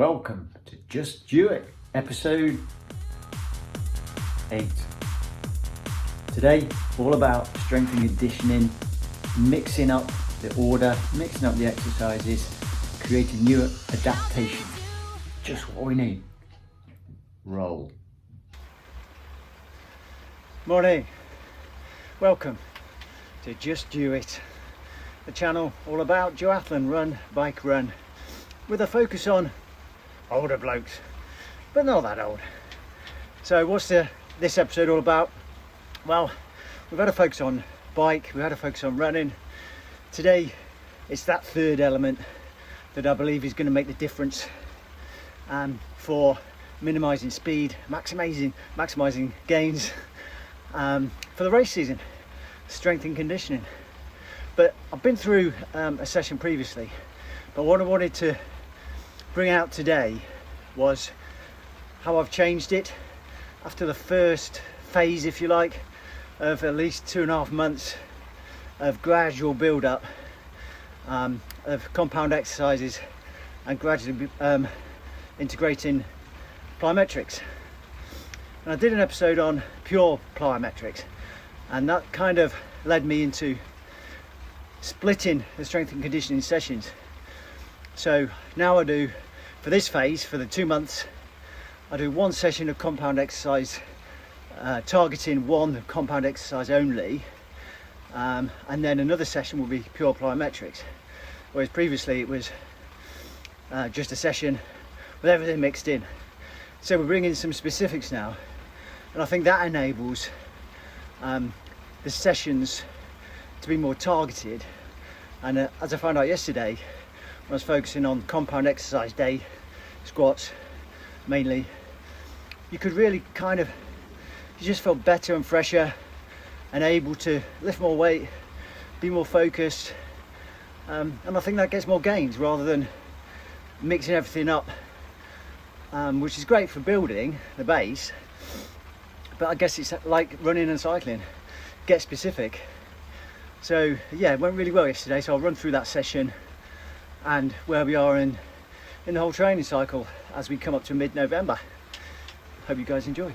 Welcome to Just Do It, episode 8. Today, all about strength and conditioning, mixing up the order, mixing up the exercises, creating new adaptations. Just what we need. Roll. Morning. Welcome to Just Do It, the channel all about duathlon, run, bike run, with a focus on older blokes, but not that old. So what's this episode all about? Well, we've had a focus on bike, we've had a focus on running. Today, it's that third element that I believe is going to make the difference for minimising speed, maximising gains for the race season, strength and conditioning. But I've been through a session previously, but what I wanted to bring out today was how I've changed it after the first phase, if you like, of at least 2.5 months of gradual build up of compound exercises and gradually integrating plyometrics. And I did an episode on pure plyometrics, and that kind of led me into splitting the strength and conditioning sessions. So now I do, for this phase, for the 2 months, I do one session of compound exercise, targeting one compound exercise only, and then another session will be pure plyometrics, whereas previously it was just a session with everything mixed in. So we're bringing some specifics now, and I think that enables the sessions to be more targeted. And as I found out yesterday, when I was focusing on compound exercise day, squats mainly, you could really you just felt better and fresher and able to lift more weight, be more focused, and I think that gets more gains rather than mixing everything up, which is great for building the base, but I guess it's like running and cycling, get specific. So yeah, it went really well yesterday, so I'll run through that session and where we are in the whole training cycle as we come up to mid-November. Hope you guys enjoy.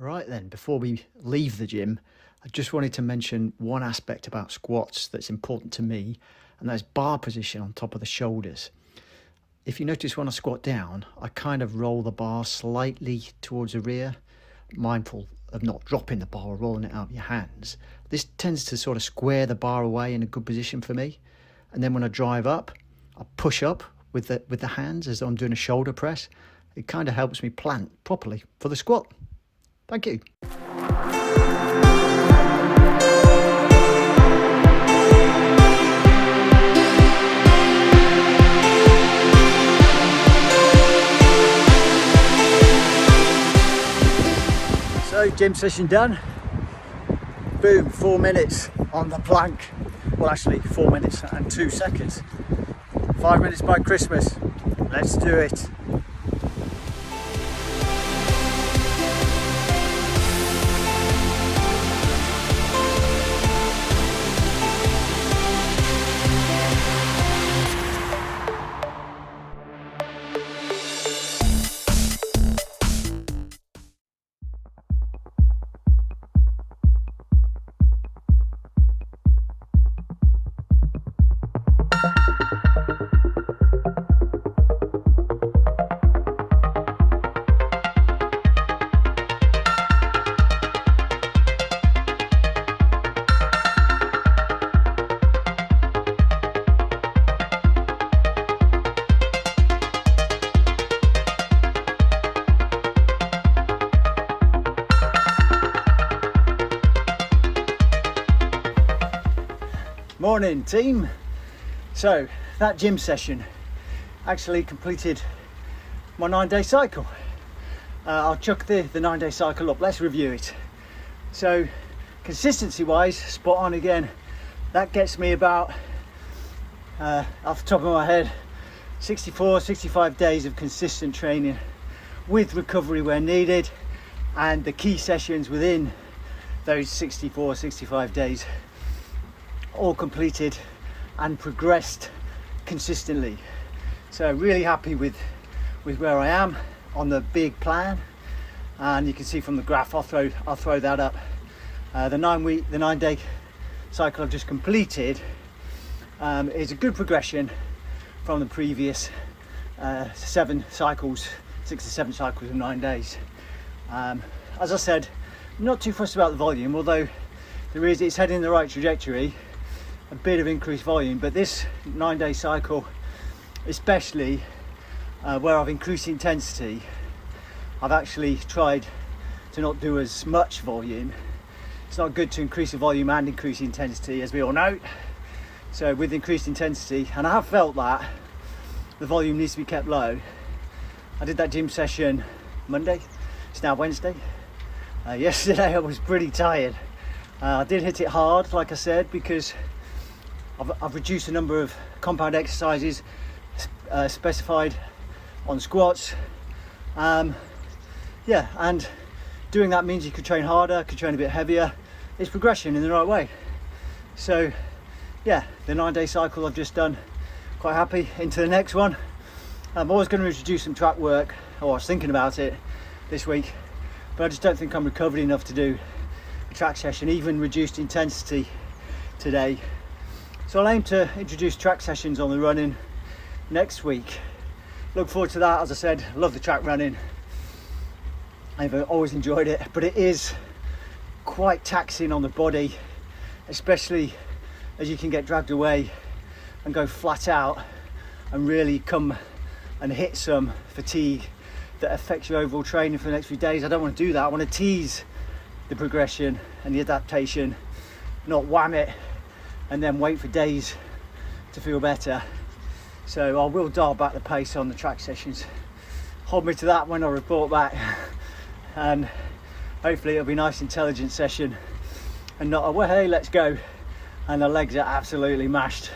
Right then, before we leave the gym, I just wanted to mention one aspect about squats that's important to me, and that's bar position on top of the shoulders. If you notice when I squat down, I kind of roll the bar slightly towards the rear, mindful of not dropping the bar or rolling it out of your hands. This tends to sort of square the bar away in a good position for me. And then when I drive up, I push up with the hands as though I'm doing a shoulder press. It kind of helps me plant properly for the squat. Thank you. So gym session done. Boom, 4 minutes on the plank. Well, actually 4 minutes and 2 seconds. 5 minutes by Christmas. Let's do it. Morning team. So that gym session actually completed my 9-day cycle. I'll chuck the 9-day cycle up. Let's review it. So consistency wise, spot on again. That gets me about off the top of my head 65 days of consistent training with recovery where needed, and the key sessions within those 65 days all completed and progressed consistently. So really happy with where I am on the big plan, and you can see from the graph, I'll throw that up. The 9-day cycle I've just completed is a good progression from the previous 6 to 7 cycles of 9 days. As I said, not too fussed about the volume, although it's heading in the right trajectory, a bit of increased volume. But this 9-day cycle, especially where I've increased intensity, I've actually tried to not do as much volume. It's not good to increase the volume and increase intensity, as we all know. So with increased intensity, and I have felt that the volume needs to be kept low. I did that gym session Monday, it's now Wednesday. Yesterday I was pretty tired. I did hit it hard, like I said, because I've reduced the number of compound exercises specified on squats. And doing that means you could train harder, could train a bit heavier. It's progression in the right way. So yeah, the 9-day cycle I've just done, quite happy. Into the next one. I'm always going to introduce some track work, or I was thinking about it this week, but I just don't think I'm recovered enough to do a track session, even reduced intensity today. So I'll aim to introduce track sessions on the running next week. Look forward to that. As I said, love the track running. I've always enjoyed it, but it is quite taxing on the body, especially as you can get dragged away and go flat out and really come and hit some fatigue that affects your overall training for the next few days. I don't want to do that. I want to tease the progression and the adaptation, not wham it and then wait for days to feel better. So I will dial back the pace on the track sessions. Hold me to that when I report back, and hopefully it'll be a nice intelligent session and not a well, hey, let's go, and the legs are absolutely mashed,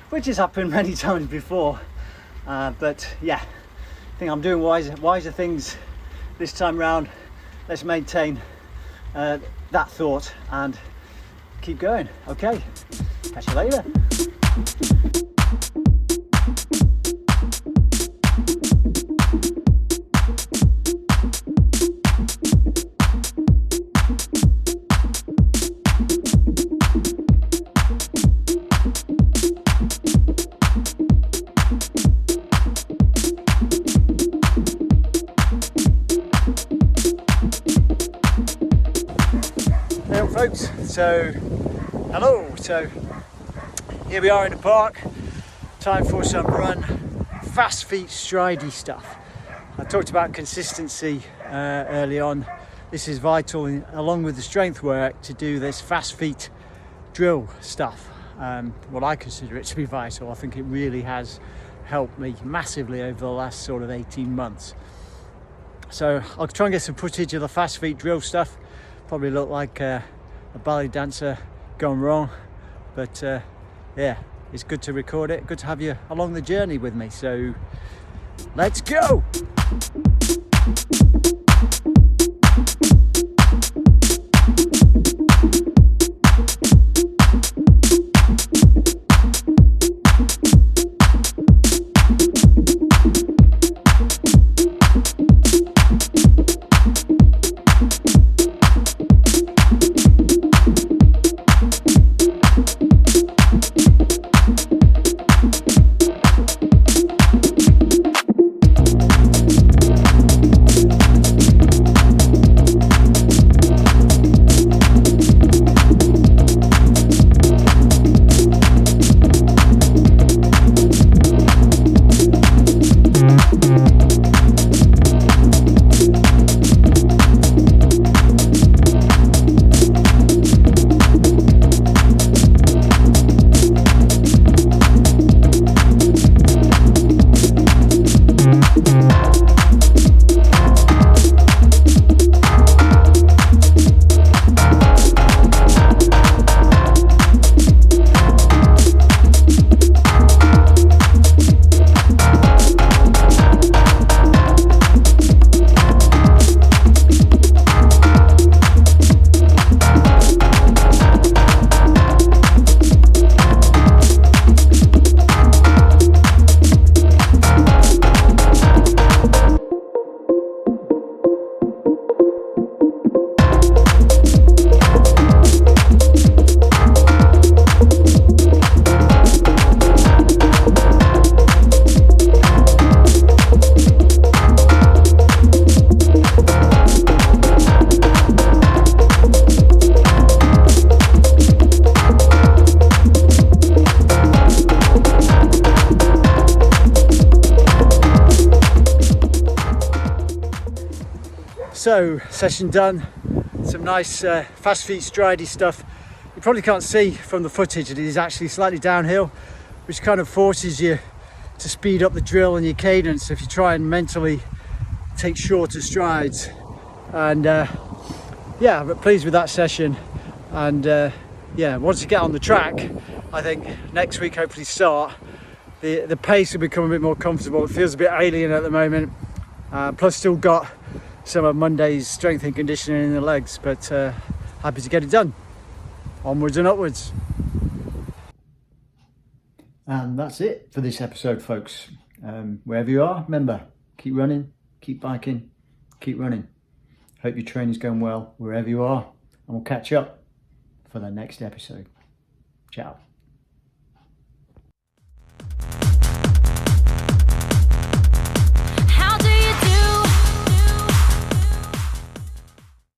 which has happened many times before. But yeah, I think I'm doing wiser things this time round. Let's maintain that thought and keep going. Okay, catch you later. Hey folks, so hello, so here we are in the park, time for some run, fast feet stridey stuff. I talked about consistency early on. This is vital along with the strength work to do this fast feet drill stuff. Well, I consider it to be vital. I think it really has helped me massively over the last sort of 18 months. So I'll try and get some footage of the fast feet drill stuff. Probably look like a ballet dancer gone wrong, but yeah, it's good to record it, good to have you along the journey with me, so let's go. So, session done. Some nice fast feet stridey stuff. You probably can't see from the footage, it is actually slightly downhill, which kind of forces you to speed up the drill and your cadence if you try and mentally take shorter strides. And yeah, but pleased with that session. And yeah, once you get on the track, I think next week hopefully start, the pace will become a bit more comfortable. It feels a bit alien at the moment, plus still got some of Monday's strength and conditioning in the legs, but happy to get it done. Onwards and upwards. And that's it for this episode, folks. Wherever you are, remember, keep running, keep biking, keep running. Hope your training's going well wherever you are, and we'll catch up for the next episode. Ciao.